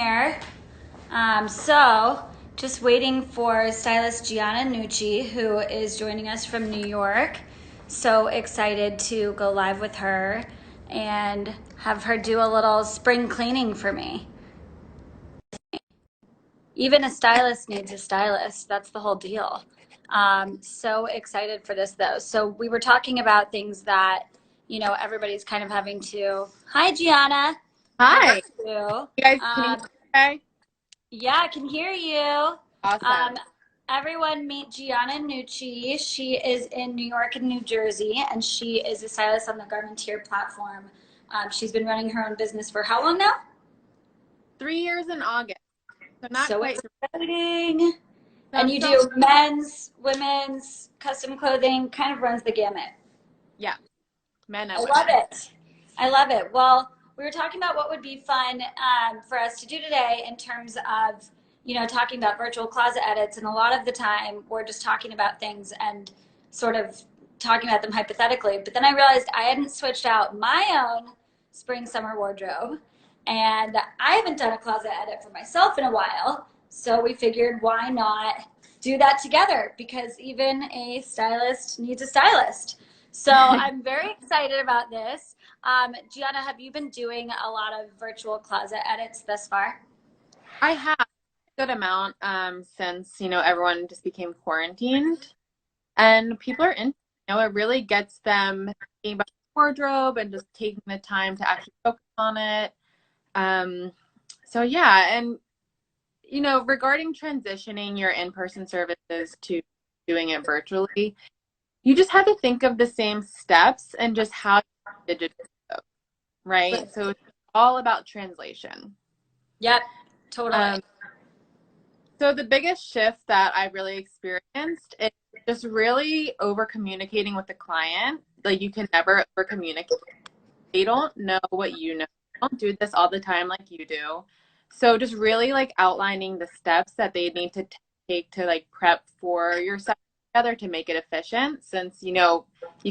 here. So just waiting for stylist Gianna Nucci, who is joining us from New York. So excited to go live with her and have her do a little spring cleaning for me. Even a stylist needs a stylist. That's the whole deal. So excited for this though. So we were talking about things that, everybody's kind of having to. Hi, Gianna. How Hi. are you? You guys, can you hear me okay? Yeah, I can hear you. Um, Awesome. Everyone meet Gianna Nucci. She is in New York and New Jersey, and she is a stylist on the Garmentier platform. She's been running her own business for how long now? 3 years in August, so not So quite. exciting. So And I'm you so, do men's, women's, custom clothing, kind of runs the gamut. yeah, men I and love women. it. I love it. Well, we were talking about what would be fun for us to do today in terms of, talking about virtual closet edits. And a lot of the time, we're just talking about things and sort of talking about them hypothetically. But then I realized I hadn't switched out my own spring summer wardrobe. And I haven't done a closet edit for myself in a while. So we figured, why not do that together? Because even a stylist needs a stylist. So I'm very excited about this. Gianna, have you been doing a lot of virtual closet edits thus far? I have a good amount since, everyone just became quarantined and people are in, it really gets them thinking about the wardrobe and just taking the time to actually focus on it. Um, so yeah, and regarding transitioning your in-person services to doing it virtually, you just have to think of the same steps and just how you digitize those, right? So it's all about translation. Yep, totally. Um, so the biggest shift that I've really experienced is just really over communicating with the client. Like you can never over communicate. They don't know what you know. They don't do this all the time like you do. So just really like outlining the steps that they need to take to like prep for your session together to make it efficient, since you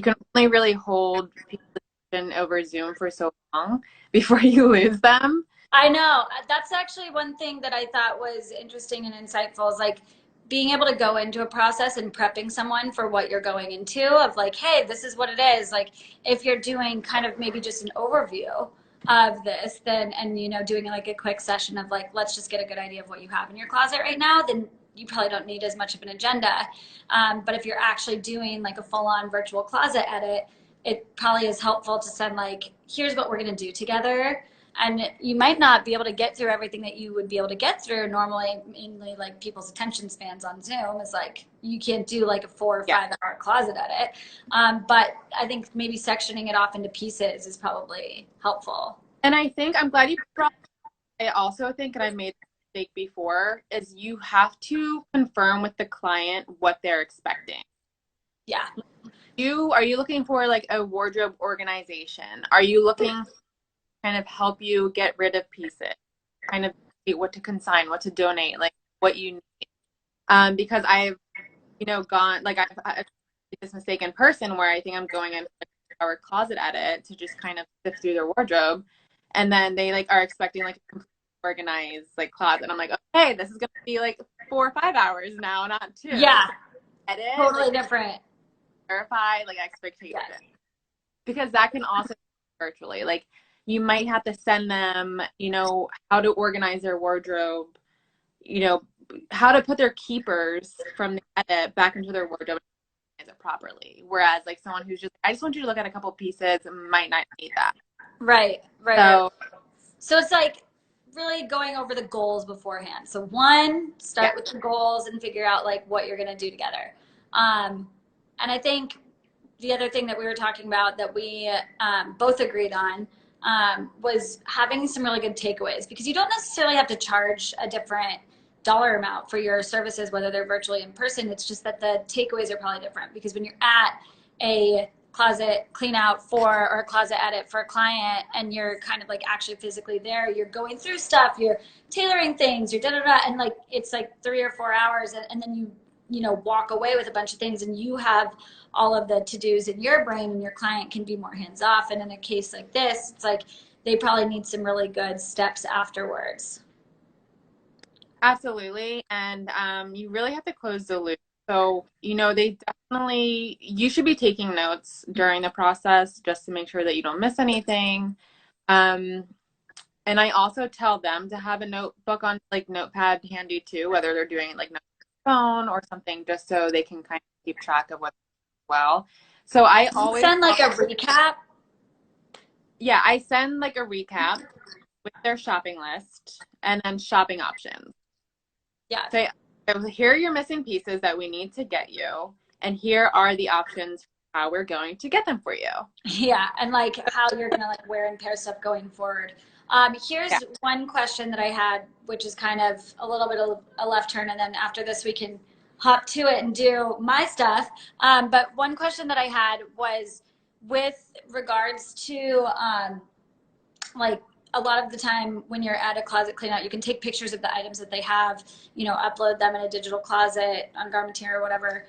can only really hold people's attention over Zoom for so long before you lose them. I know. That's actually one thing that I thought was interesting and insightful is like being able to go into a process and prepping someone for what you're going into of like, hey, this is what it is. Like if you're doing kind of maybe just an overview of this, then, and doing like a quick session of like, let's just get a good idea of what you have in your closet right now, then you probably don't need as much of an agenda. But if you're actually doing like a full-on virtual closet edit, it probably is helpful to send like, here's what we're going to do together, and you might not be able to get through everything that you would be able to get through normally. Mainly like people's attention spans on Zoom is like you can't do like a 4 or 5 hour closet edit, but I think maybe sectioning it off into pieces is probably helpful. And I think I'm glad you brought. I also think, and I made a mistake before, is you have to confirm with the client what they're expecting. Yeah. Are you looking for like a wardrobe organization? Are you looking to kind of help you get rid of pieces, kind of what to consign, what to donate, like what you need? Because I've, gone like I've made this mistake in person where I think I'm going in our closet edit to just kind of sift through their wardrobe, and then they like are expecting like a completely organized like closet. And I'm like, okay, this is gonna be like 4 or 5 hours now, not two. Yeah. So edit, Totally like different. verify like expectation, Yes. because that can also be virtually. Like you might have to send them, how to organize their wardrobe, you know, how to put their keepers from the edit back into their wardrobe and organize it properly. Whereas like someone who's just, I just want you to look at a couple pieces, might not need that. Right. Right. So So it's like really going over the goals beforehand. So one, yeah, start with the goals and figure out like what you're going to do together. And I think the other thing that we were talking about that we both agreed on was having some really good takeaways, because you don't necessarily have to charge a different dollar amount for your services, whether they're virtually in person. It's just that the takeaways are probably different, because when you're at a closet clean out for or a closet edit for a client and you're kind of like actually physically there, you're going through stuff, you're tailoring things, you're da da da, and like it's like 3 or 4 hours, and then you walk away with a bunch of things and you have all of the to-dos in your brain, and your client can be more hands off. And in a case like this, it's like they probably need some really good steps afterwards. Absolutely. And you really have to close the loop. So, they definitely, you should be taking notes during the process just to make sure that you don't miss anything. Um, and I also tell them to have a notebook on like notepad handy too, whether they're doing it like on their phone or something, just so they can kind of keep track of what well. So I always, Send like a recap. yeah, I send like a recap with their shopping list and then shopping options. Yeah. Say, so here are your missing pieces that we need to get you, and here are the options for how we're going to get them for you. Yeah, and like how you're gonna like wear and pair stuff going forward. Here's Yeah. one question that I had, which is kind of a little bit of a left turn, and then after this we can hop to it and do my stuff. But one question that I had was with regards to like a lot of the time when you're at a closet cleanout, you can take pictures of the items that they have, upload them in a digital closet on Garmentier or whatever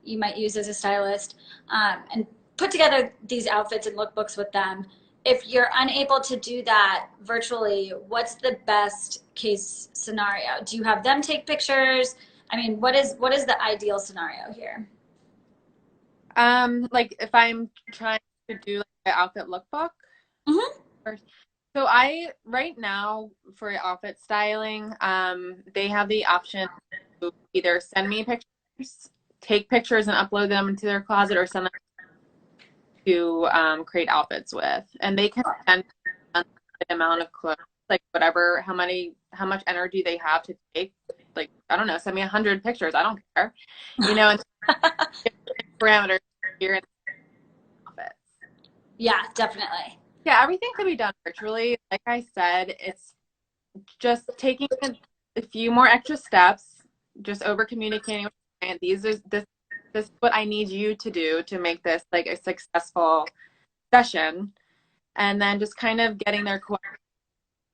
you might use as a stylist, and put together these outfits and lookbooks with them. If you're unable to do that virtually, what's the best case scenario? Do you have them take pictures? I mean, what is the ideal scenario here? Like if I'm trying to do like an outfit lookbook, Mm-hmm. or, so I right now for outfit styling, they have the option to either send me pictures, take pictures and upload them into their closet, or send them to create outfits with, and they can send an amount of clothes, like whatever, how much energy they have to take. Like I don't know, send me 100 pictures. I don't care, and parameters here in outfits. Yeah, definitely. Yeah, everything can be done virtually. Like I said, it's just taking a few more extra steps, just over communicating with the client. This is what I need you to do to make this like a successful session, and then just kind of getting their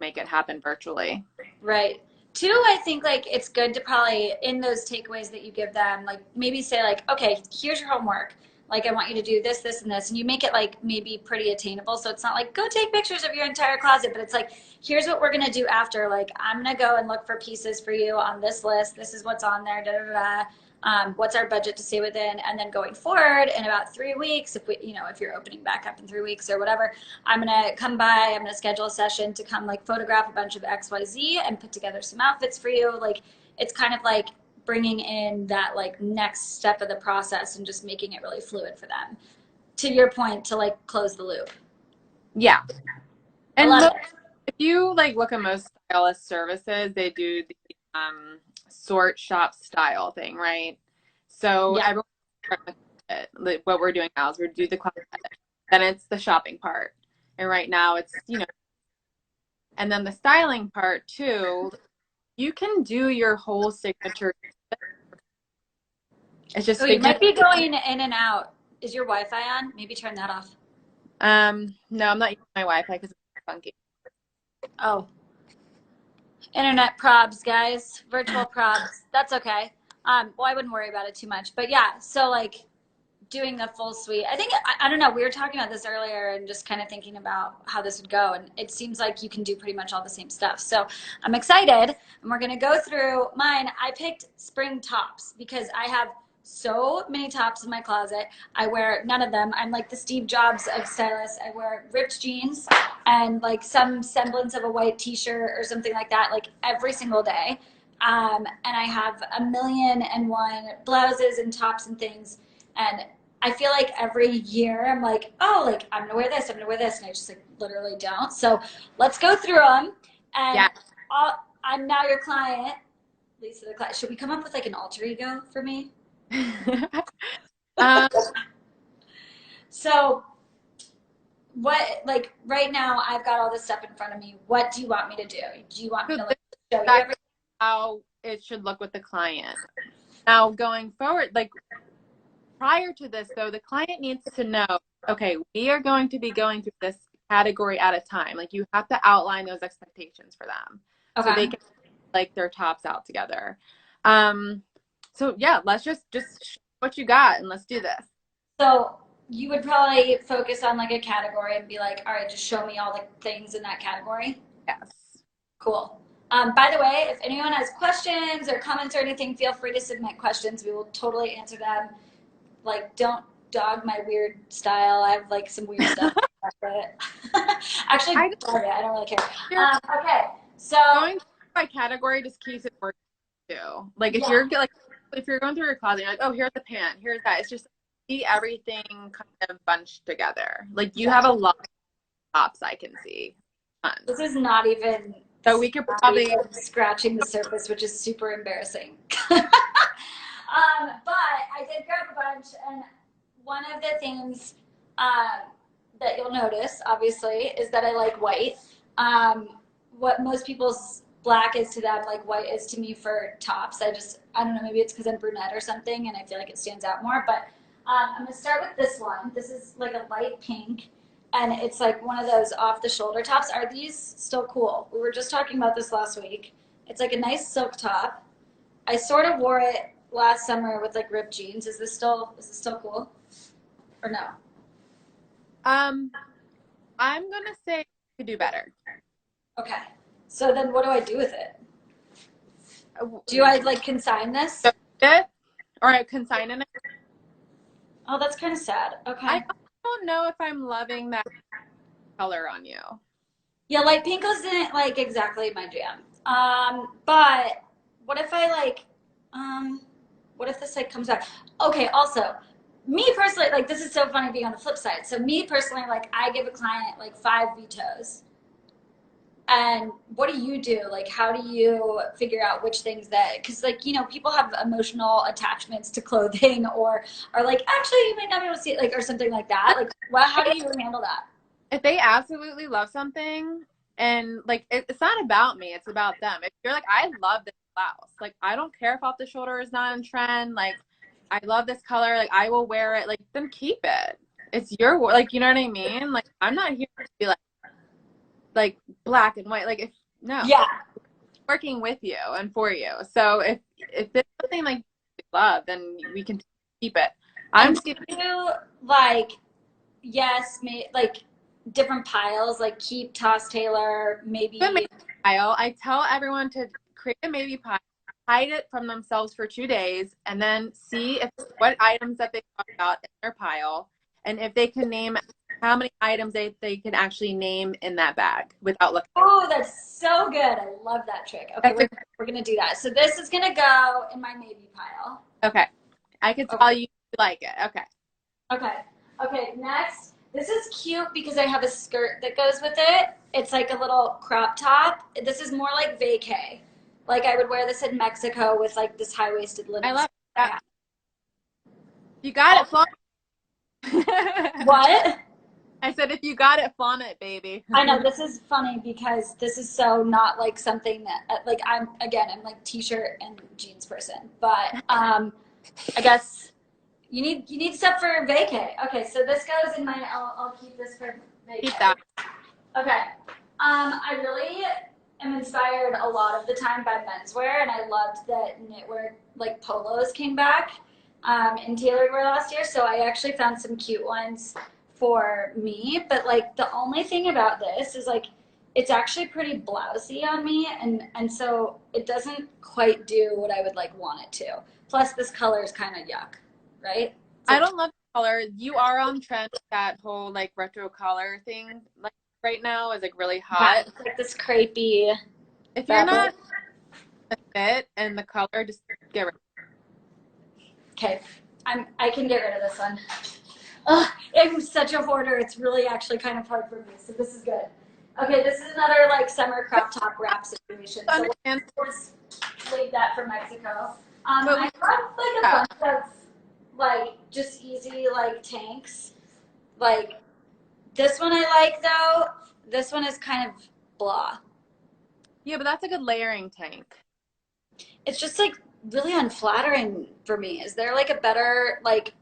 make it happen virtually. Right. Two, I think like it's good to probably in those takeaways that you give them, like maybe say like, okay, here's your homework. Like I want you to do this, this, and this, and you make it like maybe pretty attainable. So it's not like go take pictures of your entire closet, but it's like here's what we're gonna do after. Like I'm gonna go and look for pieces for you on this list. This is what's on there. Da da da. What's our budget to stay within, and then going forward in about 3 weeks, if we, if you're opening back up in 3 weeks or whatever, I'm gonna come by, I'm gonna schedule a session to come like photograph a bunch of XYZ and put together some outfits for you. Like it's kind of like bringing in that like next step of the process and just making it really fluid for them. To your point, to like close the loop. Yeah, I and love it. if you like look at most stylist services, they do the sort shop style thing, right? So Yeah. everyone, like, what we're doing now is we do the closet, then it's the shopping part, and right now it's and then the styling part too. You can do your whole signature. It's Oh, just you figuring. might be going in and out. Is your Wi-Fi on? Maybe turn that off. No, I'm not using my Wi-Fi because it's funky. Oh, internet probs, guys. Virtual probs. That's okay. Well, I wouldn't worry about it too much. But yeah, so like doing the full suite. I think I don't know. We were talking about this earlier and just kind of thinking about how this would go, and it seems like you can do pretty much all the same stuff. So I'm excited, and we're gonna go through mine. I picked spring tops because I have so many tops in my closet. I wear none of them. I'm like the Steve Jobs of stylists. I wear ripped jeans and like some semblance of a white T-shirt or something like that, like every single day. And I have a million and one blouses and tops and things. And I feel like every year I'm like, oh, like I'm gonna wear this, I'm gonna wear this, and I just like literally don't. So let's go through them. And Yeah. I'm now your client, Lisa the client. Should we come up with like an alter ego for me? um, So what, like right now, I've got all this stuff in front of me. What do you want me to do? Do you want me so to this like is show you exactly everything? how it should look with the client. Now, going forward, like prior to this, though, the client needs to know, okay, we are going to be going through this category at a time. Like you have to outline those expectations for them so they Okay. can like their tops out together. Um, so yeah, let's just show what you got and let's do this. So you would probably focus on like a category and be like, all right, just show me all the things in that category. Yes. Cool. By the way, if anyone has questions or comments or anything, feel free to submit questions. We will totally answer them. Like, don't dog my weird style. I have like some weird stuff. But actually, I just, I don't really care. you're Okay, so going by category just keeps it working too. Like if yeah, you're like if you're going through your closet, you're like, oh, here's the pant, here's that. It's just see everything kind of bunched together. Like you yeah. have a lot of tops I can see. Tons. This is not even So we could probably scratching the surface, which is super embarrassing. But I did grab a bunch, and one of the things that you'll notice, obviously, is that I like white. What most people's black is to them, like white is to me for tops. I don't know, maybe it's because I'm brunette or something, and I feel like it stands out more. But I'm gonna start with this one. This is like a light pink, and it's like one of those off the shoulder tops. Are these still cool? We were just talking about this last week. It's like a nice silk top. I sort of wore it last summer with like ripped jeans. Is this still cool? Or no? I'm gonna say you could do better. Okay. So then what do I do with it? Do I like consign this? It or I consign it. Oh, that's kind of sad. Okay. I don't know if I'm loving that color on you. Yeah, light pink isn't like exactly my jam. But what if I like what if this like comes out? Okay, also, me personally, like this is so funny being on the flip side. So me personally, like I give a client like 5 vetoes. And what do you do? Like, how do you figure out which things that, because like, you know, people have emotional attachments to clothing or are like, actually, you might not be able to see it, like, or something like that. Like, well, how do you handle that? If they absolutely love something and like it's not about me, it's about them. If you're like, I love this blouse, like I don't care if off the shoulder is not in trend, like I love this color, like I will wear it, like then keep it. It's your like, you know what I mean? Like I'm not here to be like black and white. Like if no, Yeah. working with you and for you. So if it's something like you love, then we can keep it. I'm just giving you like, yes, like different piles, like keep Toss Taylor, maybe. a maybe pile. I tell everyone to create a maybe pile, hide it from themselves for 2 days, and then see if what items that they talk about in their pile, and if they can name how many items they can actually name in that bag without looking. Oh, that's so good. I love that trick. Okay, we're going to do that. So this is going to go in my maybe pile. Okay. I can tell you like it. Okay. Okay. Okay, next. This is cute because I have a skirt that goes with it. It's like a little crop top. This is more like vacay. Like I would wear this in Mexico with like this high-waisted linen. I love that. You got it, flaunt. What? I said, if you got it, flaunt it, baby. I know this is funny because this is so not like something that like I'm like t-shirt and jeans person, but I guess you need stuff for vacay. Okay, so this goes in my. I'll keep this for vacay. Keep that. Okay. I really am inspired a lot of the time by menswear, and I loved that knitwear like polos came back in tailored wear last year. So I actually found some cute ones for me. But like the only thing about this is like it's actually pretty blousy on me, and so it doesn't quite do what I would like want it to. Plus, this color is kind of yuck, right? I don't love the color. You are on trend with that whole like retro collar thing. Like right now is like really hot. Yeah, it's like this crepey. If you're not a fit and the color, just get rid of it. Okay, I can get rid of this one. Ugh, I'm such a hoarder. It's really actually kind of hard for me. So this is good. Okay, this is another like summer crop top wrap situation. So we'll just leave that for Mexico. I got like a bunch of like just easy like tanks. Like this one I like though. This one is kind of blah. Yeah, but that's a good layering tank. It's just like really unflattering for me. Is there like a better like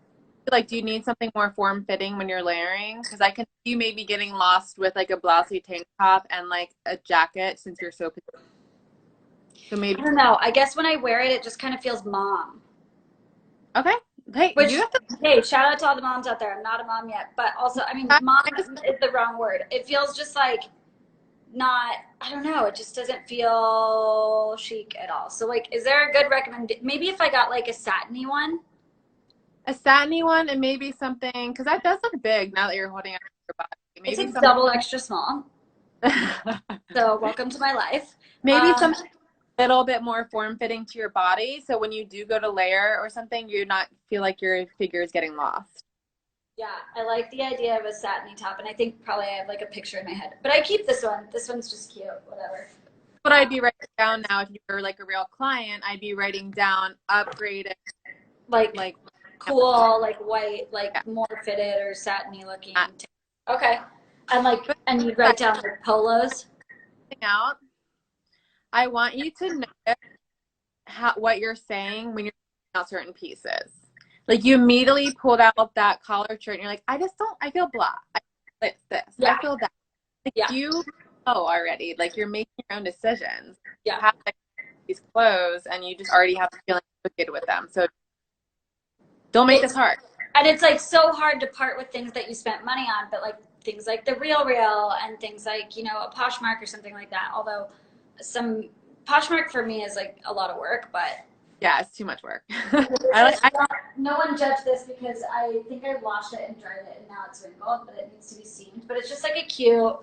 do you need something more form fitting when you're layering? Because I can see you maybe getting lost with like a blousy tank top and like a jacket since you're so petite. So maybe I don't know. I guess when I wear it, it just kind of feels mom. okay. Hey, Which, you have to. hey, shout out to all the moms out there. I'm not a mom yet, but also, I mean, mom is the wrong word. It feels just like not, I don't know, it just doesn't feel chic at all. So like, is there a good maybe if I got like a satiny one? A satiny one and maybe something, because that does look big now that you're holding it on your body. It's Maybe like something. double extra small. So welcome to my life. Maybe something a little bit more form fitting to your body. So when you do go to layer or something, you not feel like your figure is getting lost. Yeah, I like the idea of a satiny top, and I think probably I have like a picture in my head. But I keep this one. This one's just cute. Whatever. But I'd be writing down now if you were like a real client, I'd be writing down upgraded, Like cool, like white, like yeah. more fitted or satiny looking. Okay. And like, But and you'd write down like polos. out, I want you to notice what you're saying when you're out certain pieces. Like you immediately pulled out that collar shirt and you're like, I just don't, I feel blah. I feel this. Yeah. I feel that. Like Yeah. you know already, like you're making your own decisions. Yeah. You have like, these clothes and you just already have a feeling associated with them. So don't make this hard. And it's like so hard to part with things that you spent money on, but like things like the Real Real and things like, you know, a Poshmark or something like that. Although some Poshmark for me is like a lot of work, but yeah, it's too much work. No one judged this because I think I washed it and dried it and now it's wrinkled, but it needs to be steamed. But it's just like a cute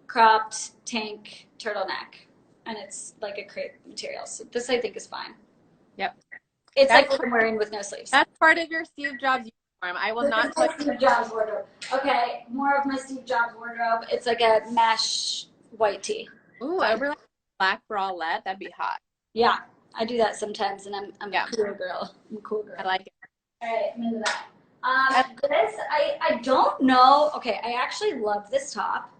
cropped tank turtleneck, and it's like a crepe material. So this I think is fine. Yep. It's like what I'm wearing with no sleeves. That's part of your Steve Jobs uniform. I will not touch Steve Jobs wardrobe. Okay, more of my Steve Jobs wardrobe. It's like a mesh white tee. Ooh, over like black bralette, that'd be hot. Yeah, I do that sometimes, and I'm yeah. a cool girl. I'm a cool girl. I like it. All right, I'm into that. This, I don't know. Okay, I actually love this top.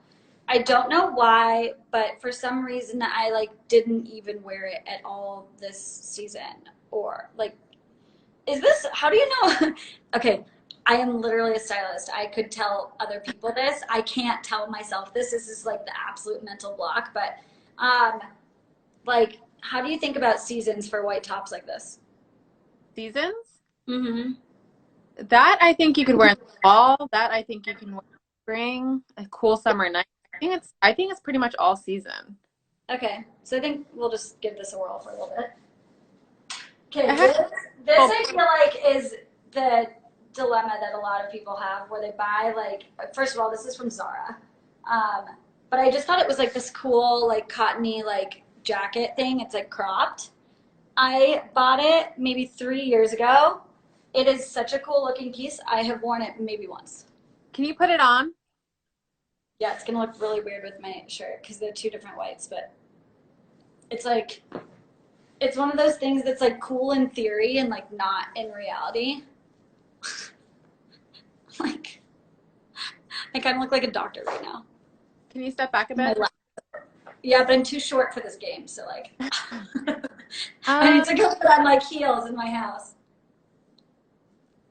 I don't know why, but for some reason I like didn't even wear it at all this season. Or like, is this, how do you know? Okay, I am literally a stylist. I could tell other people this. I can't tell myself this. This is like the absolute mental block. But like, how do you think about seasons for white tops like this? Seasons? Mm-hmm. That I think you could wear in the fall. That I think you can wear in spring, a cool summer night. I think it's pretty much all season. Okay, so I think we'll just give this a whirl for a little bit. Okay, this I feel like is the dilemma that a lot of people have where they buy like, first of all, this is from Zara. But I just thought it was like this cool, like cottony, like jacket thing. It's like cropped. I bought it maybe 3 years ago. It is such a cool looking piece. I have worn it maybe once. Can you put it on? Yeah, it's gonna look really weird with my shirt because they're two different whites, but it's like, it's one of those things that's like cool in theory and like not in reality. like I kind of look like a doctor right now. Can you step back a bit? Yeah, but I'm too short for this game, so like I need to go put on like heels in my house.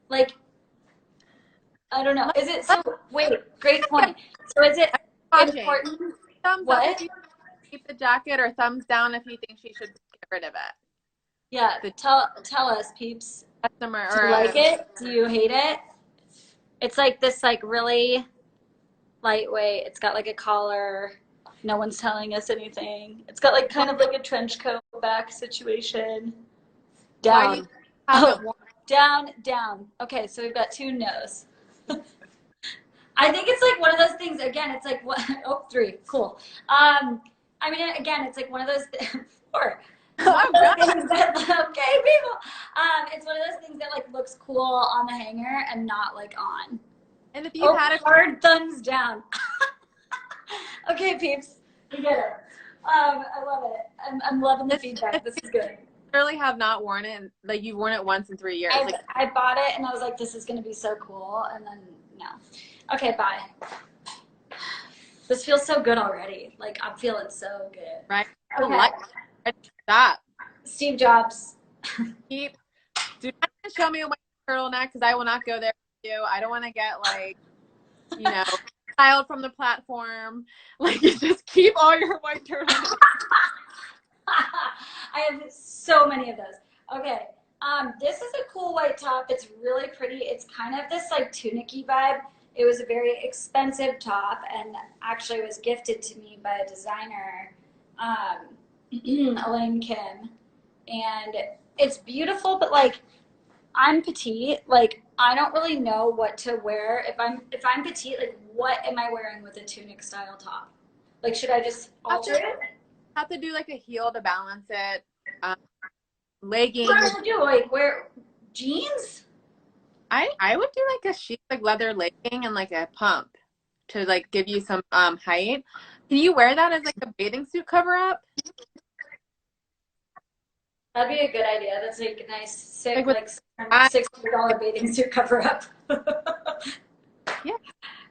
Like, I don't know. Is it so? Wait, great point. So is it important? Thumbs what? up if you keep the jacket, or thumbs down if you think she should get rid of it. Yeah, tell us, peeps. Customer, do you like it? Do you hate it? It's like this, like really lightweight. It's got like a collar. No one's telling us anything. It's got like kind of like a trench coat back situation. Down. Down. Okay, so we've got two no's. I think it's like one of those things. Again, it's like what? Oh, 3. Cool. I mean, again, it's like one of those. 4. Okay, people. It's one of those things that like looks cool on the hanger and not like on. And if you had a hard thumbs down. Okay, peeps, we get it. I love it. I'm loving the feedback. This is good. Literally have not worn it. Like you've worn it once in 3 years. I bought it and I was like, this is gonna be so cool, and then no. Okay, bye. This feels so good already. Like I'm feeling so good. Right. Okay. Stop. Steve Jobs. Do not show me a white turtleneck because I will not go there with you. I don't want to get like, you know, filed from the platform. Like you just keep all your white turtlenecks. I have so many of those. Okay. This is a cool white top. It's really pretty. It's kind of this like tunicky vibe. it was a very expensive top and actually was gifted to me by a designer, Elaine Kim. And it's beautiful, but like I'm petite, like I don't really know what to wear. If I'm petite, like what am I wearing with a tunic style top? Like should I just alter it? Have to do like a heel to balance it. Um, What leggings. do I do? Like wear jeans? I would do like a sheath, like leather legging and like a pump to like give you some height. Can you wear that as like a bathing suit cover up? That'd be a good idea. That's like a nice Like sick with like I $600 bathing suit cover up. yeah.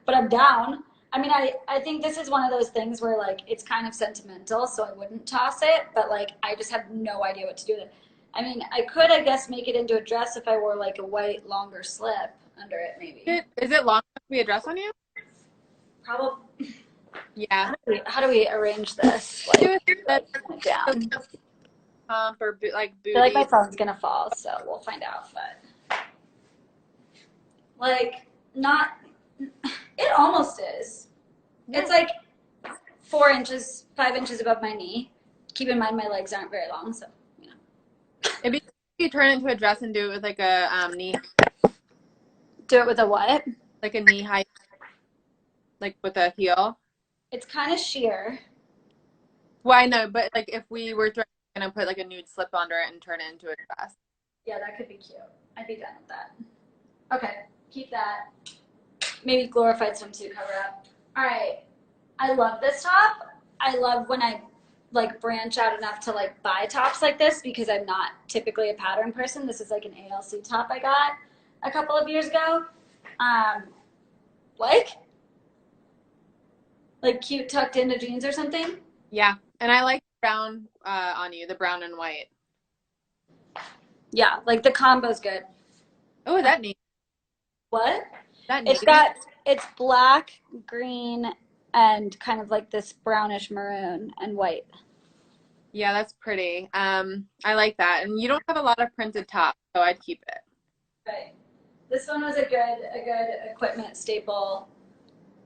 But I'm down. I mean, I think this is one of those things where like it's kind of sentimental, so I wouldn't toss it, but like I just have no idea what to do with it. I mean, I could, I guess, make it into a dress if I wore like a white longer slip under it, maybe. Is it long enough to be a dress on you? Probably. Yeah. How do we arrange this? Do Like, a put it down. pump or like I feel like booty. my phone's gonna fall, so we'll find out. But like, not. It almost is. Yeah. It's like 4 inches, 5 inches above my knee. Keep in mind my legs aren't very long, so you know. It'd be you turn it into a dress and do it with like a knee, Do it with a what? like a knee high, like with a heel. It's kind of sheer. Well, I know, but like if we were gonna put like a nude slip under it and turn it into a dress. Yeah, that could be cute. I'd be done with that. Okay, keep that. Maybe glorified swimsuit cover up. All right. I love this top. I love when I like branch out enough to like buy tops like this because I'm not typically a pattern person. This is like an ALC top I got a couple of years ago. Um, like cute tucked into jeans or something. Yeah, and I like brown on you, the brown and white. Yeah, like the combo's good. Oh, that neat. What? That It's navy. got it's black, green, and kind of like this brownish maroon and white. Yeah, that's pretty. I like that. And you don't have a lot of printed tops, so I'd keep it. Right. This one was a good equipment staple.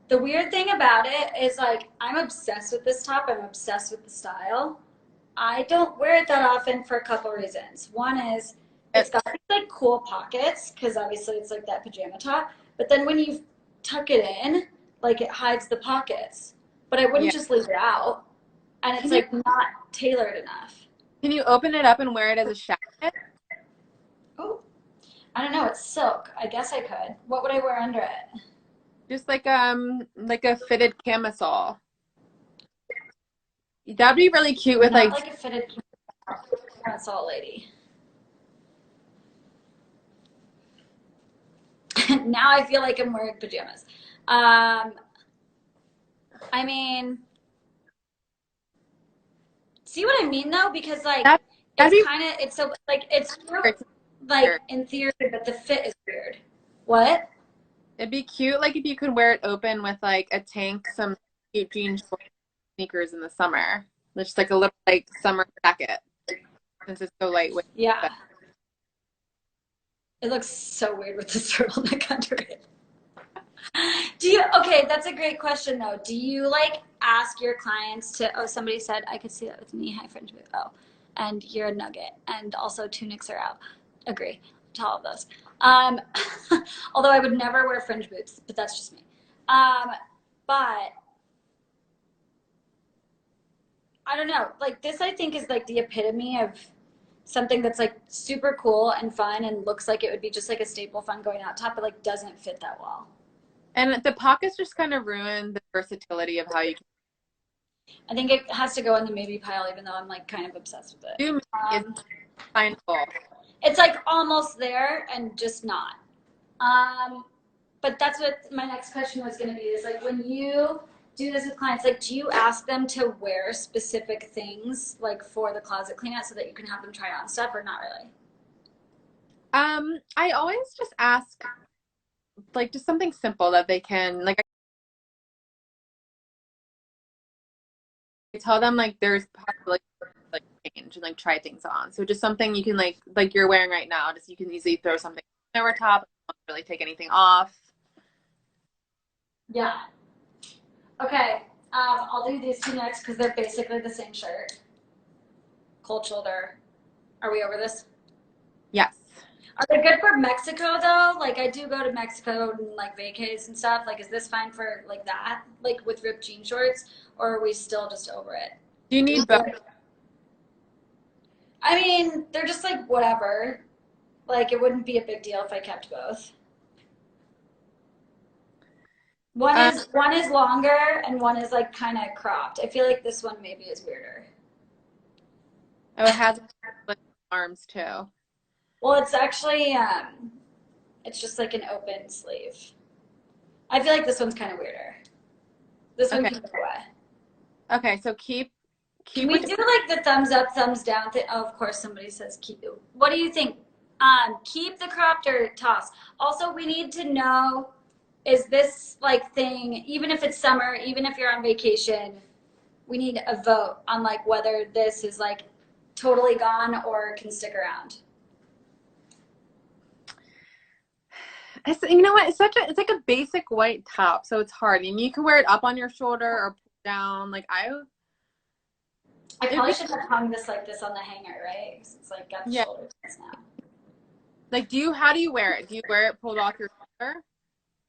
The weird thing about it is like I'm obsessed with this top. I'm obsessed with the style. I don't wear it that often for a couple reasons. One is it's got these like cool pockets because obviously it's like that pajama top. But then when you tuck it in, like it hides the pockets. But I wouldn't Yeah. just leave it out. And it's Can you like not tailored enough. can you open it up and wear it as a jacket? Oh, I don't know. It's silk. I guess I could. What would I wear under it? Just like a fitted camisole. That'd be really cute with Not like like a fitted parasol lady. Now I feel like I'm wearing pajamas. I mean, see what I mean though? Because like that that'd it's be kind of it's so like it's weird. like in theory, but the fit is weird. What? It'd be cute like if you could wear it open with like a tank, some cute jean shorts, sneakers in the summer. Just like a little like summer jacket since it's so lightweight. Yeah, But it looks so weird with the turtleneck under it. Do you? Okay, that's a great question though. Do you like ask your clients to? Oh, somebody said I could see that with knee-high fringe boot. Oh, and you're a nugget, and also tunics are out. Agree to all of those. Um, although I would never wear fringe boots, but that's just me. But I don't know. Like this, I think is like the epitome of something that's like super cool and fun and looks like it would be just like a staple fun going out top, but like doesn't fit that well. and the pockets just kind of ruin the versatility of how you can I think it has to go in the maybe pile, even though I'm like kind of obsessed with it. do is findable. It's like almost there and just not. Um, but that's what my next question was going to be is like when you do this with clients, like do you ask them to wear specific things like for the closet clean out so that you can have them try on stuff or not really? I always just ask like just something simple that they can like I tell them like there's possibility for like change and like try things on. So just something you can like you're wearing right now, just you can easily throw something over top, don't really take anything off. Yeah. Okay. I'll do these two next because they're basically the same shirt. Cold shoulder. Are we over this? Yes. Are they good for Mexico though? Like I do go to Mexico and like vacays and stuff. Like is this fine for like that? Like with ripped jean shorts? Or are we still just over it? Do you need both? I mean, they're just like whatever. Like it wouldn't be a big deal if I kept both. Um, One is longer and one is like kind of cropped. I feel like this one maybe is weirder. oh, it has like arms too. Well, it's actually it's just like an open sleeve. I feel like this one's kind of weirder. This one Okay. can go away. Okay, so Can keep we with do like the thumbs up, thumbs down thing? Oh, of course, somebody says keep. What do you think? Keep the cropped or toss? Also, we need to know, is this like thing, even if it's summer, even if you're on vacation, we need a vote on like whether this is like totally gone or can stick around. it's, you know what? It's like a basic white top, so it's hard. I mean, you can wear it up on your shoulder or pull down. Like I it'd probably be should have hung this like this on the hanger, right? Because it's like got the yeah. shoulder pads now. Like, how do you wear it? Do you wear it pulled off your shoulder?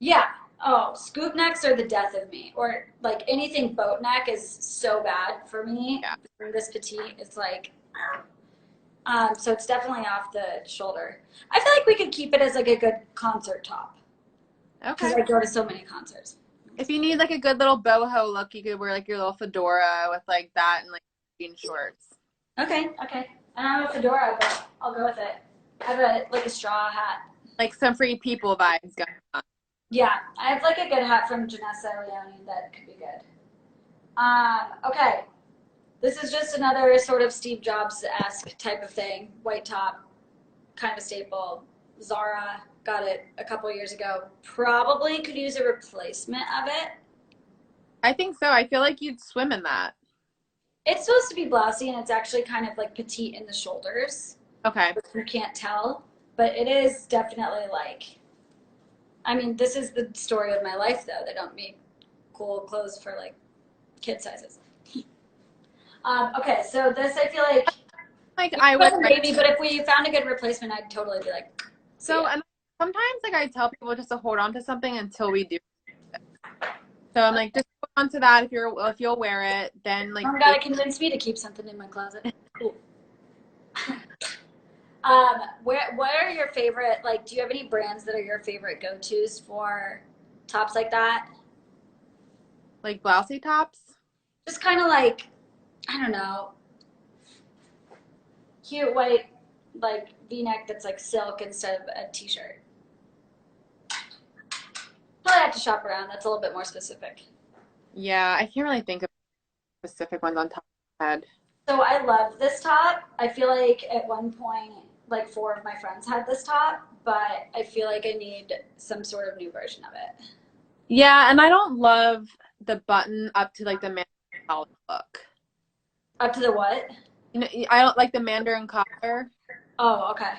Yeah. Oh, scoop necks are the death of me. Or like anything boat neck is so bad for me. Yeah. For this petite, it's like, so it's definitely off the shoulder. I feel like we could keep it as like a good concert top because Okay. I go to so many concerts. If you need like a good little boho look, you could wear like your little fedora with like that and like jean shorts. Okay, okay. And I have a fedora, but I'll go with it. I have a like a straw hat. Like some free people vibes going on. Yeah, I have like a good hat from Janessa Leone that could be good. Okay. This is just another sort of Steve Jobs-esque type of thing. White top, kind of a staple. Zara got it a couple years ago. Probably could use a replacement of it. I think so. I feel like you'd swim in that. It's supposed to be blousy and it's actually kind of like petite in the shoulders, Okay. which you can't tell. But it is definitely like, I mean, this is the story of my life though. They don't make cool clothes for like kid sizes. Okay, so this I feel like Like it I would wasn't baby, but if we found a good replacement, I'd totally be like, see so ya. and sometimes like I tell people just to hold on to something until we do. So I'm like, just hold on to that if you'll wear it, then like Mom gotta convince me to keep something in my closet. Cool. What are your favorite? Like, do you have any brands that are your favorite go-tos for tops like that? like blousey tops. Just kind of like, I don't know, cute white like V-neck that's like silk instead of a t-shirt. Probably have to shop around. That's a little bit more specific. Yeah, I can't really think of specific ones on top of my head. So I love this top. I feel like at one point, like four of my friends had this top, but I feel like I need some sort of new version of it. Yeah, and I don't love the button up to like the Mandarin collar look. Up to the what? You know, I don't like the Mandarin collar. Oh, okay.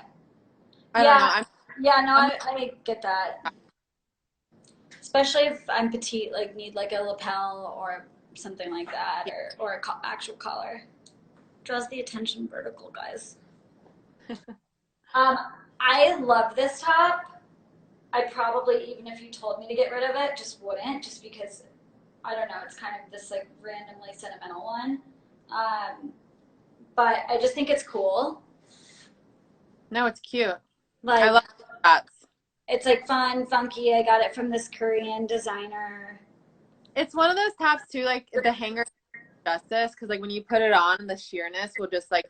I don't know. Yeah, yeah, no, I'm I get that. Especially if I'm petite, like need like a lapel or something like that, or a actual collar. Draws the attention vertical, guys. Um, I love this top. I probably, even if you told me to get rid of it, just wouldn't, just because I don't know, it's kind of this like randomly sentimental one. Um, but I just think it's cool. no, it's cute. I Like love that. it's like fun, funky. I got it from this Korean designer. It's one of those tops too, like the hanger justice, because like when you put it on, the sheerness will just like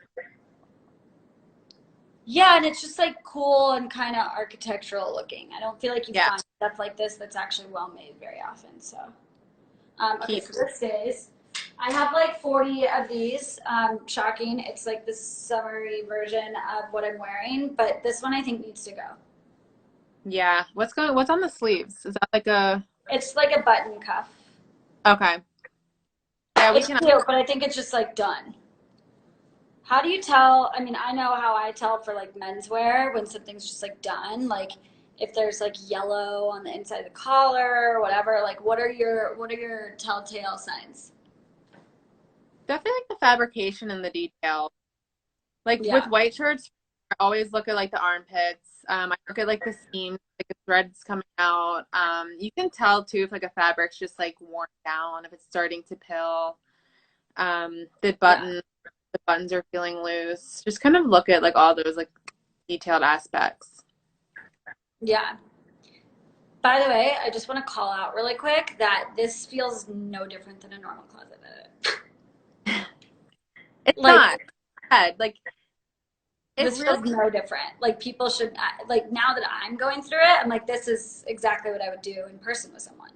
Yeah, and it's just like cool and kind of architectural looking. I don't feel like you yeah, find stuff like this that's actually well made very often. So, okay, keep. so this stays. I have like 40 of these. Shocking. It's like this summery version of what I'm wearing, but this one I think needs to go. Yeah. What's on the sleeves? Is that like a It's like a button cuff. okay. Yeah, we It's can cute, but I think it's just like done. How do you tell? I mean, I know how I tell for like menswear when something's just like done. Like if there's like yellow on the inside of the collar or whatever. Like what are your telltale signs? Definitely like the fabrication and the detail. Like with Yeah. white shirts, I always look at like the armpits. I look at like the seams, like the threads coming out. You can tell too if like a fabric's just like worn down, if it's starting to pill. The Yeah. buttons are feeling loose. Just kind of look at like all those like detailed aspects. Yeah. By the way, I just want to call out really quick that this feels no different than a normal closet edit. It's Like not. Like it this really. feels no different. Like people should like now that I'm going through it, I'm like this is exactly what I would do in person with someone.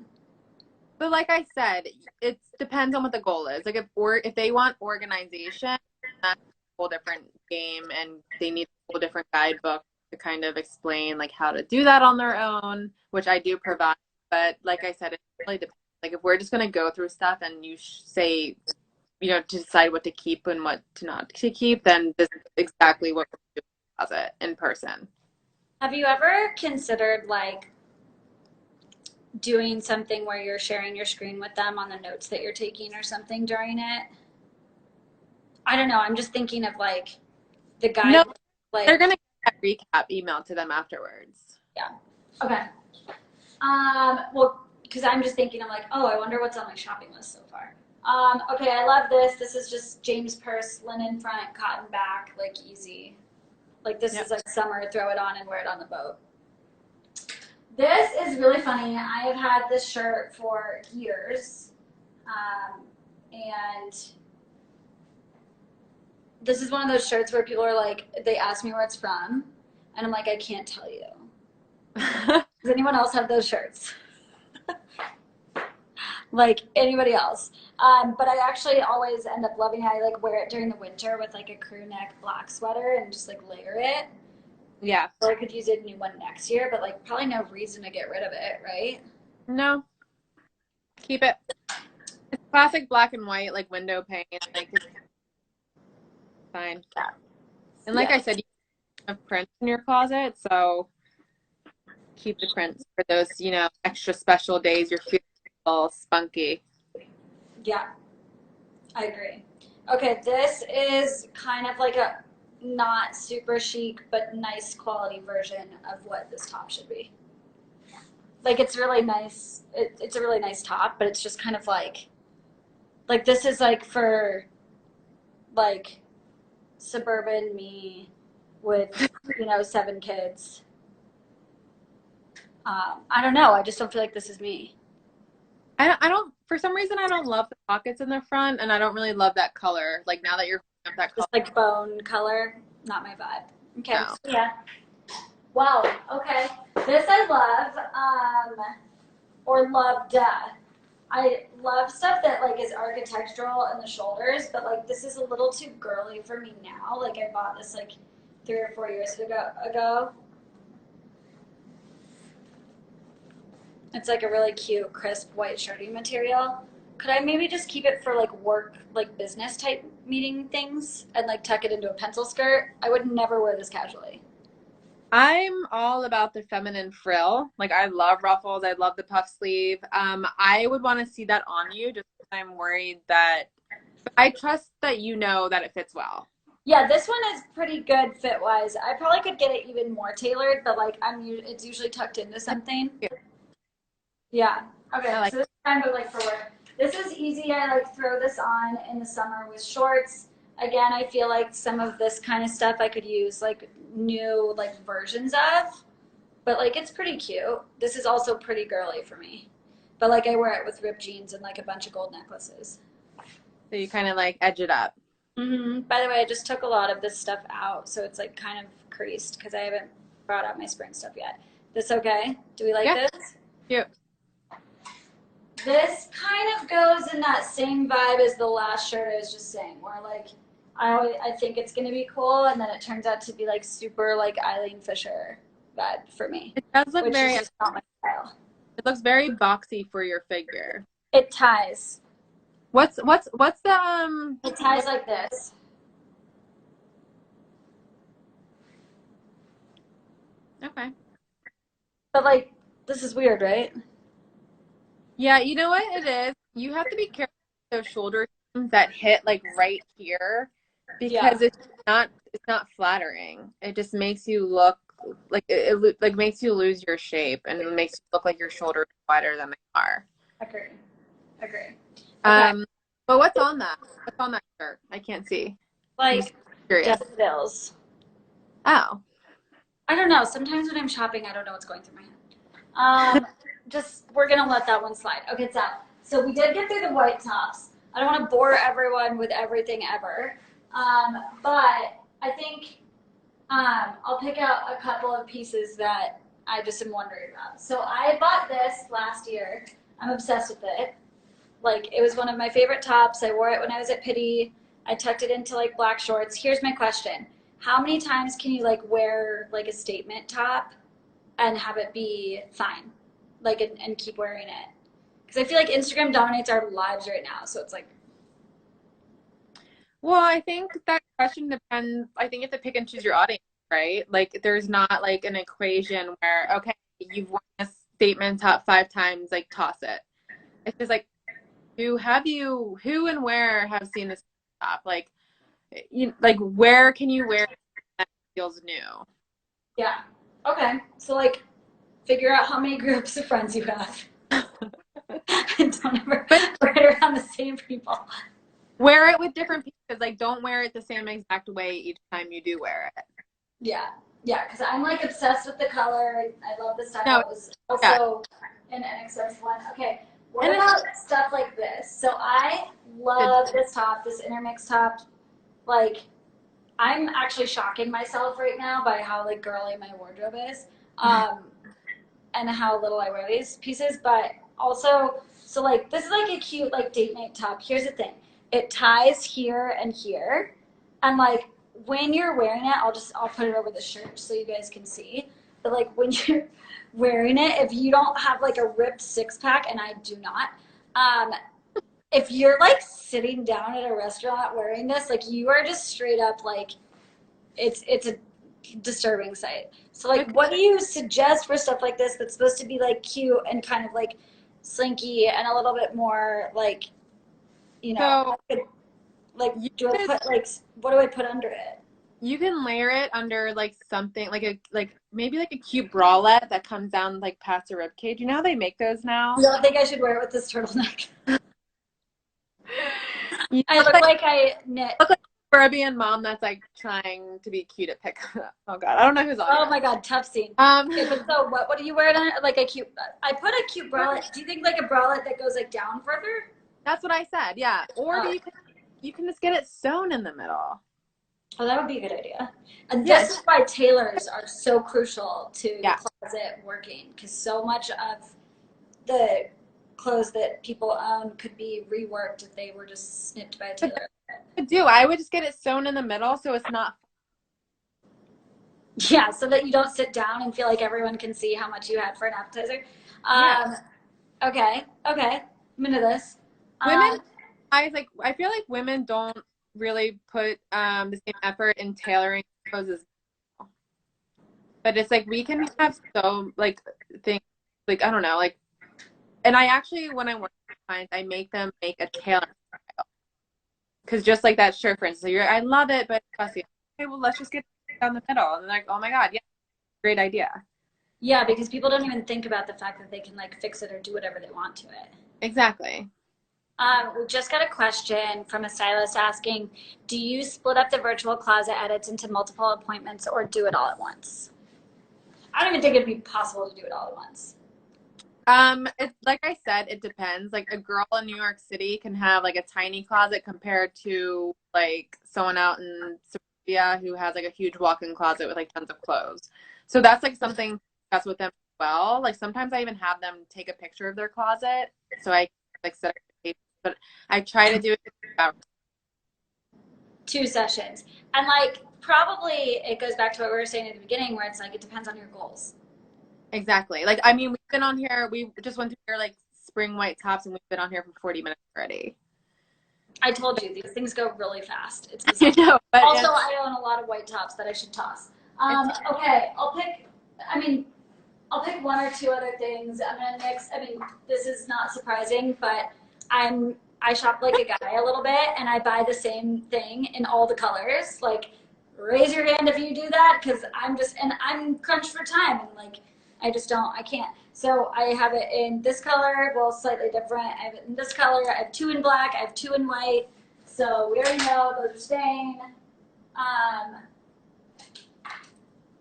But like I said, it depends on what the goal is. Like if they want organization, that's a whole different game, and they need a whole different guidebook to kind of explain like how to do that on their own, which I do provide. But like I said, it really depends. Like if we're just gonna go through stuff and you say, to decide what to keep and what to not to keep, then this is exactly what we're doing in the closet in person. Have you ever considered like doing something where you're sharing your screen with them on the notes that you're taking or something during it? I don't know. I'm just thinking of like the No, guide, they're like, gonna get that recap email to them afterwards. yeah. Okay. Well, because I'm just thinking, I'm like, oh, I wonder what's on my shopping list so far. Okay, I love this. This is just James purse, linen front, cotton back, like easy. Like this is Yep. like summer, throw it on and wear it on the boat. This is really funny. I have had this shirt for years. And this is one of those shirts where people are like, they ask me where it's from, and I'm like, I can't tell you. Does anyone else have those shirts? Like anybody else? But I actually always end up loving it. I like wear it during the winter with like a crew neck black sweater and just like layer it. Yeah. Or I could use a new one next year, but like probably no reason to get rid of it, right? No, keep it. It's classic black and white, like window pane. Like it's fine. Yeah. And like Yeah. I said, you have prints in your closet, so keep the prints for those, extra special days you're feeling all spunky. Yeah. I agree. Okay, this is kind of like a not super chic but nice quality version of what this top should be. Like it's really nice. It's a really nice top, but it's just kind of like this is like for like suburban me with 7 kids. I don't know. I just don't feel like this is me. I don't, for some reason, I don't love the pockets in the front, and I don't really love that color. Like now that you're up that Just color, like bone color, not my vibe. Okay, no. so yeah. Wow. Okay, this I love. Or love duh. I love stuff that like is architectural in the shoulders, but like this is a little too girly for me now. Like I bought this like 3 or 4 years ago. It's like a really cute, crisp white shirting material. Could I maybe just keep it for like work, like business type meeting things and like tuck it into a pencil skirt? I would never wear this casually. I'm all about the feminine frill. Like I love ruffles. I love the puff sleeve. I would want to see that on you just because I'm worried that, but I trust that you know that it fits well. Yeah, this one is pretty good fit wise. I probably could get it even more tailored, but like it's usually tucked into something. Yeah, Yeah. I Okay. like. So this is kind of like for work. This is easy. I like throw this on in the summer with shorts. Again, I feel like some of this kind of stuff I could use like new like versions of, but like it's pretty cute. This is also pretty girly for me. But like I wear it with ripped jeans and like a bunch of gold necklaces. So you kind of like edge it up. By the way, I just took a lot of this stuff out, so it's like kind of creased because I haven't brought out my spring stuff yet. This okay? Do we like Yeah, this? cute. This kind of goes in that same vibe as the last shirt I was just saying, where like I think it's gonna be cool, and then it turns out to be like super like Eileen Fisher vibe for me, It does look which is very. just not my style. It looks very boxy for your figure. It ties. What's the It ties like this. Okay. But like, this is weird, right? Yeah, you know what it is? You have to be careful with those shoulder seams that hit like right here Yeah. because it's not flattering. It just makes you look like like makes you lose your shape and it makes you look like your shoulders are wider than they are. Agree. Agree. Okay. Um, but what's on that? What's on that shirt? I can't see. I'm just Like curious. daffodils. Oh. I don't know. Sometimes when I'm shopping, I don't know what's going through my head. Just we're gonna let that one slide. Okay, it's out. So we did get through the white tops. I don't want to bore everyone with everything ever, but I think I'll pick out a couple of pieces that I just am wondering about. So I bought this last year. I'm obsessed with it. Like it was one of my favorite tops. I wore it when I was at Pitti. I tucked it into like black shorts. Here's my question: how many times can you like wear like a statement top and have it be fine, like and keep wearing it? Because I feel like Instagram dominates our lives right now. So it's like, Well, I think that question depends. I think you have to pick and choose your audience, right? Like, there's not like an equation where, okay, you've worn a statement top 5 times, like toss it. It's just like, who and where have seen this top? Like, like where can you wear it that feels new? yeah, okay. So like, figure out how many groups of friends you have, and don't ever But wear it around the same people. wear it with different pieces. Like, don't wear it the same exact way each time you do wear it. Yeah, yeah, because I'm like obsessed with the color. I love the No, style. It was yeah. also an NXS one. Okay, what And about stuff like this? So I love this top, this intermix top. Like, I'm actually shocking myself right now by how like girly my wardrobe is, and how little I wear these pieces. But also, so like this is like a cute like date night top. Here's the thing: it ties here and here, and like when you're wearing it, I'll put it over the shirt so you guys can see. But like when you're wearing it, if you don't have like a ripped six pack, and I do not, um, if you're like sitting down at a restaurant wearing this, like you are just straight up like it's a disturbing sight. So like okay. what do you suggest for stuff like this that's supposed to be like cute and kind of like slinky and a little bit more like, you know, So like you do I could put like what do I put under it? You can layer it under like something like maybe like a cute bralette that comes down like past the rib cage. You know how they make those You now? don't think I should wear it with this turtleneck? You I look like I knit. look like a Caribbean mom that's like trying to be cute at pickup. Oh God, I don't know who's on Oh here. my god, tough scene. Um, Okay, but so what do you wear under? Like a cute, I put a cute bralette. Do you think like a bralette that goes like down further? that's what I said. Yeah, or Oh. you can just get it sewn in the middle. Oh, that would be a good idea. And Yeah, this is why tailors are so crucial to the yeah. closet working, because so much of the clothes that people own could be reworked if they were just snipped by a But tailor. I do. I would just get it sewn in the middle so it's not. Yeah, so that you don't sit down and feel like everyone can see how much you had for an appetizer. Yeah, Um, okay, I'm into this. women. Um, I feel like women don't really put the same effort in tailoring clothes as but it's like we can have so like things like I don't know like and I actually when I work with clients I make them make a tailor because just like that shirt for instance so you're I love it but it's fussy. Okay, well let's just get down the middle and they're like oh my god yeah great idea. yeah, because people don't even think about the fact that they can like fix it or do whatever they want to it. Exactly. We just got a question from a stylist asking, do you split up the virtual closet edits into multiple appointments or do it all at once? I don't even think it'd be possible to do it all at once. It's like I said it depends like a girl in New York City can have like a tiny closet compared to like someone out in Suburbia who has like a huge walk-in closet with like tons of clothes so that's like something that's with them as well like sometimes I even have them take a picture of their closet so I like set expectations but I try to do it about 2 sessions. And like, probably it goes back to what we were saying at the beginning where it's like, it depends on your goals. exactly like I mean we've been on here we just went through your like spring white tops and we've been on here for 40 minutes already. I told you, these things go really fast. It's I bizarre. know but Also, I own a lot of white tops that I should toss. it's Okay, I'll pick, I mean, I'll pick one or two other things. I'm gonna mix. I mean, this is not surprising, but I shop like a guy a little bit, and I buy the same thing in all the colors. Like, raise your hand if you do that, because I'm crunched for time, and like I can't. So I have it in this color, well, slightly different. I have it in this color. I have two in black. I have two in white. So we already know those are staying. Um,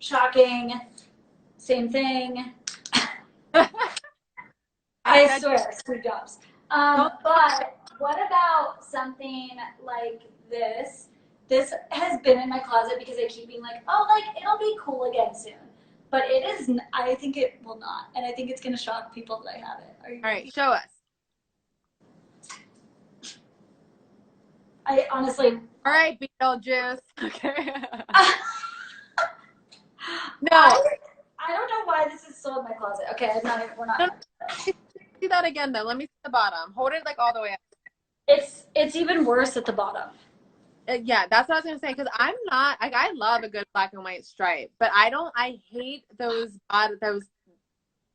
Shocking. Same thing. I swear, screw jobs. But what about something like this? This has been in my closet because I keep being like, oh, like it'll be cool again soon. But it is. I think it will not, and I think it's gonna shock people that I have it. Are you? All right, show us. I honestly. All right, Beetlejuice. Okay. No. I don't know why this is still in my closet. Okay, I'm not. We're not. No, see that again though. Let me see the bottom. Hold it like all the way up. It's even worse at the bottom. Yeah, that's what I was gonna say. Because I'm not like I love a good black and white stripe, but I hate those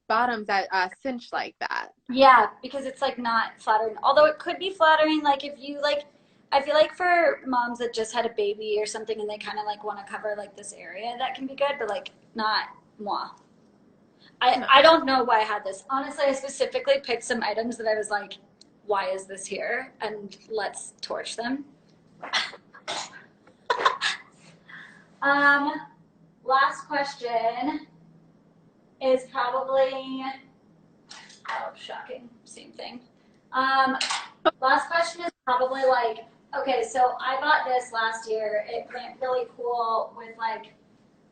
bottoms that cinch like that. Yeah, because it's like not flattering. Although it could be flattering, like if you like, I feel like for moms that just had a baby or something and they kind of like want to cover like this area, that can be good, but like not moi. I don't know why I had this. Honestly, I specifically picked some items that I was like, why is this here? And let's torch them. Last question is probably, oh, shocking, same thing. Last question is probably like, okay, so I bought this last year. It went really cool with like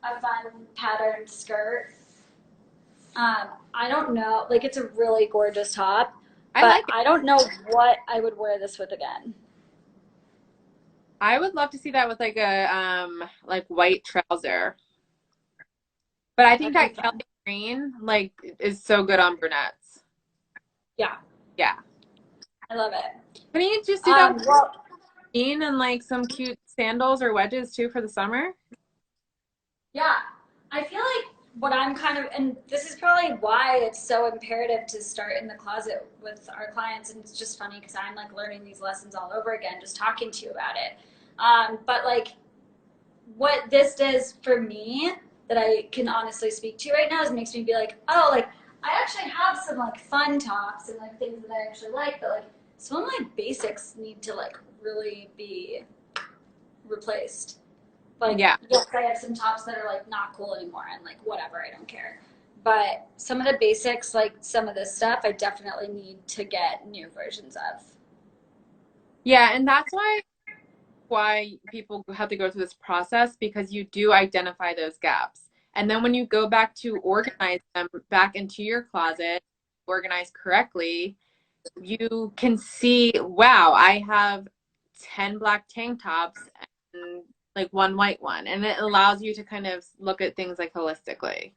a fun patterned skirt. I don't know, like it's a really gorgeous top, I but like it. I don't know what I would wear this with again. I would love to see that with like a like white trouser. But I think That'd that be Kelly fun. green like is so good on brunettes. Yeah, Yeah. I love it. Can you just do that with Well, jean and like some cute sandals or wedges too for the summer? yeah, I feel like what I'm kind of, and this is probably why it's so imperative to start in the closet with our clients. And it's just funny because I'm like learning these lessons all over again, just talking to you about it. But like what this does for me that I can honestly speak to right now is makes me be like, oh, like I actually have some like fun tops and like things that I actually like, but like some of my basics need to like really be replaced. Like, Yeah. yes, I have some tops that are like not cool anymore and like whatever, I don't care. But some of the basics, like some of this stuff, I definitely need to get new versions of. Yeah, and that's why people have to go through this process because you do identify those gaps. And then when you go back to organize them back into your closet, organize correctly, you can see, wow, I have 10 black tank tops and like one white one. And it allows you to kind of look at things like holistically.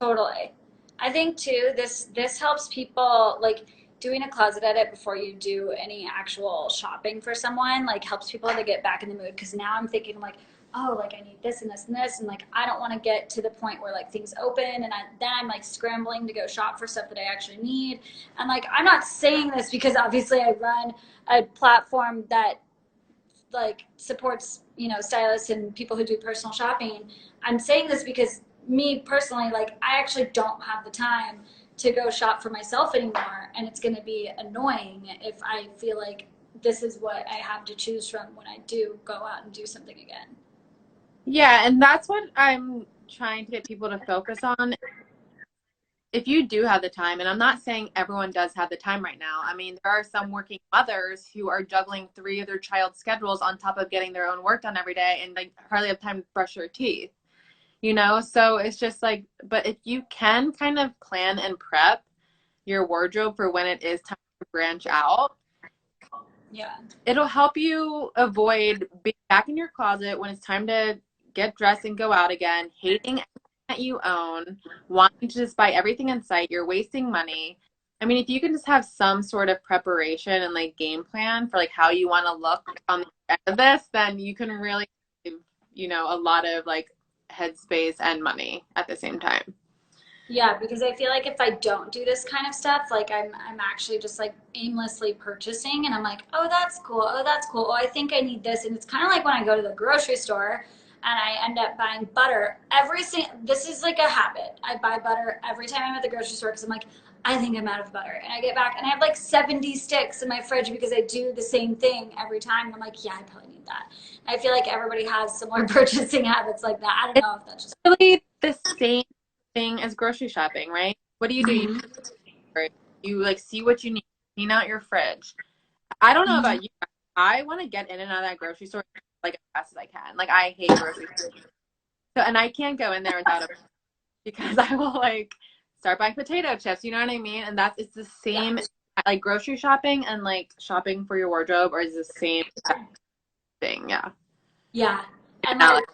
Totally. I think too, this helps people like doing a closet edit before you do any actual shopping for someone, like helps people to get back in the mood. Cause now I'm thinking like, oh, like I need this and this and this. And like, I don't want to get to the point where like things open and then I'm like scrambling to go shop for stuff that I actually need. And like, I'm not saying this because obviously I run a platform that like supports, you know, stylists and people who do personal shopping. I'm saying this because me personally, like I actually don't have the time to go shop for myself anymore, and it's going to be annoying if I feel like this is what I have to choose from when I do go out and do something again. Yeah, and that's what I'm trying to get people to focus on. If you do have the time, and I'm not saying everyone does have the time right now. I mean, there are some working mothers who are juggling three of their child's schedules on top of getting their own work done every day and like hardly have time to brush their teeth, you know? So it's just like, but if you can kind of plan and prep your wardrobe for when it is time to branch out, Yeah. it'll help you avoid being back in your closet when it's time to get dressed and go out again, hating everything that you own, wanting to just buy everything in sight. You're wasting money. I mean, if you can just have some sort of preparation and like game plan for like how you want to look on the end of this, then you can really save, you know, a lot of like headspace and money at the same time. Yeah, because I feel like if I don't do this kind of stuff, like I'm actually just like aimlessly purchasing and I'm like, "Oh, that's cool. Oh, that's cool. Oh, I think I need this." And it's kind of like when I go to the grocery store and I end up buying butter this is like a habit. I buy butter every time I'm at the grocery store because I'm like, "I think I'm out of butter." And I get back and I have like 70 sticks in my fridge because I do the same thing every time. And I'm like, "Yeah, I probably need that." And I feel like everybody has similar purchasing habits like that. I don't It's know if that's just really the same thing as grocery shopping, right? What do? You Mhm. you like see what you need, clean out your fridge. I don't know Mhm. about you. I want to get in and out of that grocery store like as fast as I can. Like I hate grocery stores. So and I can't go in there without a because I will like start buying potato chips. You know what I mean? And that's it's the Yeah. same like grocery shopping and like shopping for your wardrobe or is the same thing. Yeah. Yeah. And Now, like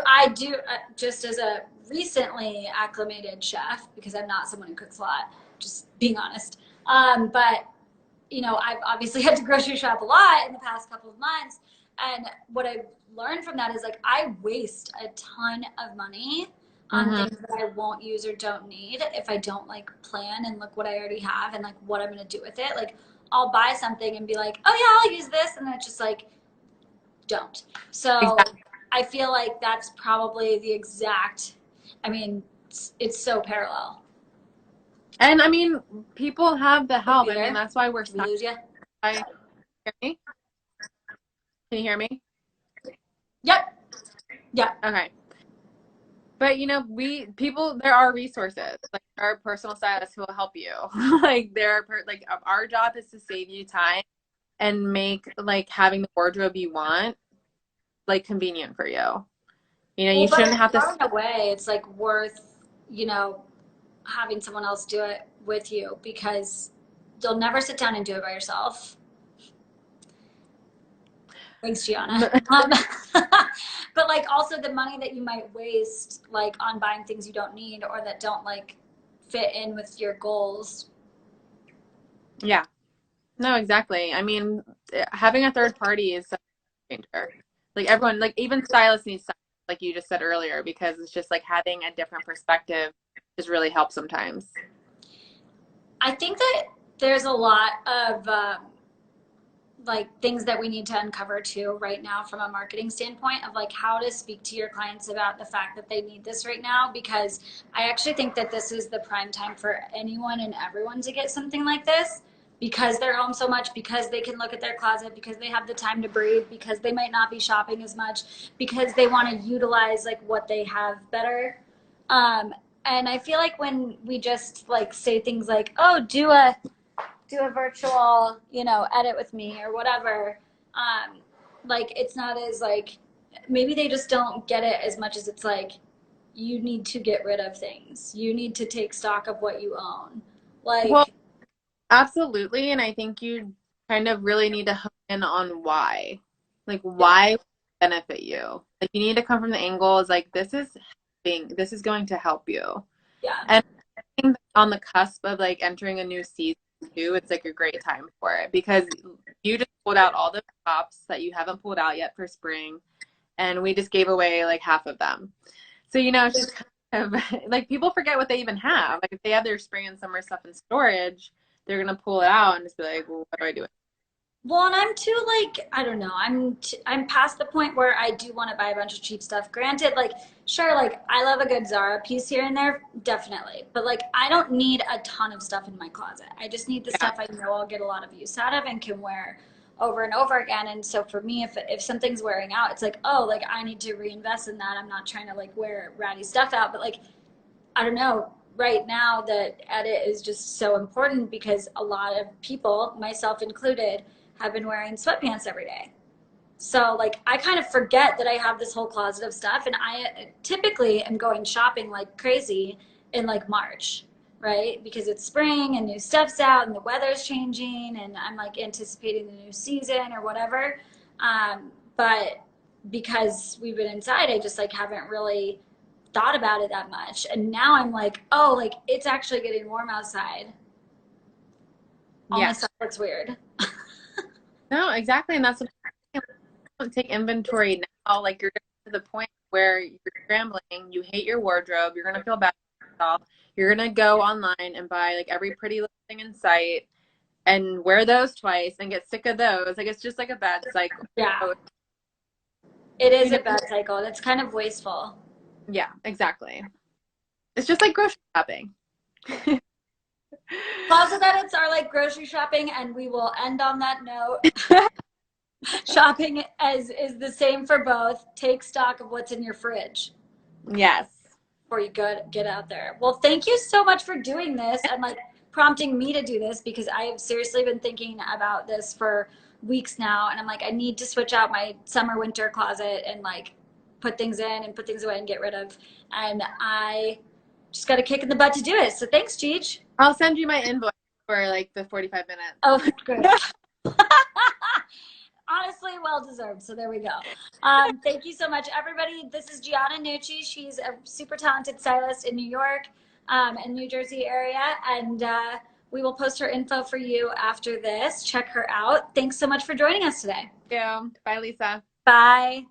I do just as a recently acclimated chef, because I'm not someone who cooks a lot, just being honest. But I've obviously had to grocery shop a lot in the past couple of months. And what I've learned from that is like I waste a ton of money on mhm. things that I won't use or don't need if I don't like plan and look what I already have and like what I'm gonna do with it. Like I'll buy something and be like, oh yeah, I'll use this, and then it's just like don't. So Exactly. I feel like that's probably the exact, I mean, it's so parallel. And I mean, people have the Are help. you I mean, there? that's why we're Did we stuck. lose you? Hear me? Can you hear me? Yep. Yep. Okay. But there are resources. Like there are personal stylists who will help you. Like like our job is to save you time and make like having the wardrobe you want like convenient for you. Well, You but shouldn't I have to. thought in a way it's like worth, you know, having someone else do it with you because you'll never sit down and do it by yourself. Thanks, Gianna. But like also the money that you might waste like on buying things you don't need or that don't like fit in with your goals. Yeah. No, exactly. I mean, having a third party is such a changer. Like everyone, like even stylists need stylists, like you just said earlier, because it's just like having a different perspective just really helps sometimes. I think that there's a lot of like things that we need to uncover too right now from a marketing standpoint of like how to speak to your clients about the fact that they need this right now, because I actually think that this is the prime time for anyone and everyone to get something like this because they're home so much, because they can look at their closet, because they have the time to breathe, because they might not be shopping as much, because they want to utilize like what they have better. um, and I feel like when we just like say things like, oh, do a virtual, edit with me or whatever. Um, like it's not as like maybe they just don't get it as much as it's like you need to get rid of things. You need to take stock of what you own. Well, Like, absolutely. And I think you kind of really need to hone in on why. Like yeah, why would it benefit you? Like you need to come from the angle is like this is going to help you. yeah, And I think on the cusp of like entering a new season too, it's like a great time for it because you just pulled out all the tops that you haven't pulled out yet for spring, and we just gave away like half of them. So it's just kind of like people forget what they even have. Like if they have their spring and summer stuff in storage, they're gonna pull it out and just be like, well, what do I do? well, and I'm too like I don't know. I'm past the point where I do want to buy a bunch of cheap stuff. Granted, like sure, like I love a good Zara piece here and there, definitely. But like I don't need a ton of stuff in my closet. I just need the Yeah. stuff I know I'll get a lot of use out of and can wear over and over again. And so for me, if something's wearing out, it's like, oh, like I need to reinvest in that. I'm not trying to like wear ratty stuff out, but like I don't know. Right now, the edit is just so important because a lot of people, myself included, have been wearing sweatpants every day. So, like, I kind of forget that I have this whole closet of stuff, and I typically am going shopping like crazy in like March, right? Because it's spring and new stuff's out and the weather's changing, and I'm like anticipating the new season or whatever. But because we've been inside, I just like haven't really thought about it that much. And now I'm like, oh, like it's actually getting warm outside. All my Yeah. stuff looks weird. No, exactly. And that's what I'm saying. Take inventory now. Like you're to the point where you're scrambling, you hate your wardrobe, you're gonna feel bad. yourself. You're gonna go online and buy like every pretty little thing in sight and wear those twice and get sick of those. Like it's just like a bad cycle. Yeah, So, it you is know, a bad cycle. It's kind of wasteful. yeah, exactly. It's just like grocery shopping. Closet edits are like grocery shopping, and we will end on that note. Shopping as is the same for both. Take stock of what's in your fridge Yes. before you go get out there. Well, thank you so much for doing this and like prompting me to do this, because I have seriously been thinking about this for weeks now, and I'm like, I need to switch out my summer winter closet and like put things in and put things away and get rid of. And I just got a kick in the butt to do it. So thanks, Cheech. I'll send you my invoice for like the 45 minutes. Oh, good. Honestly, well deserved. So there we go. Thank you so much, everybody. This is Gianna Nucci. She's a super talented stylist in New York and New Jersey area. And we will post her info for you after this. Check her out. Thanks so much for joining us today. Thank you. Bye, Lisa. Bye.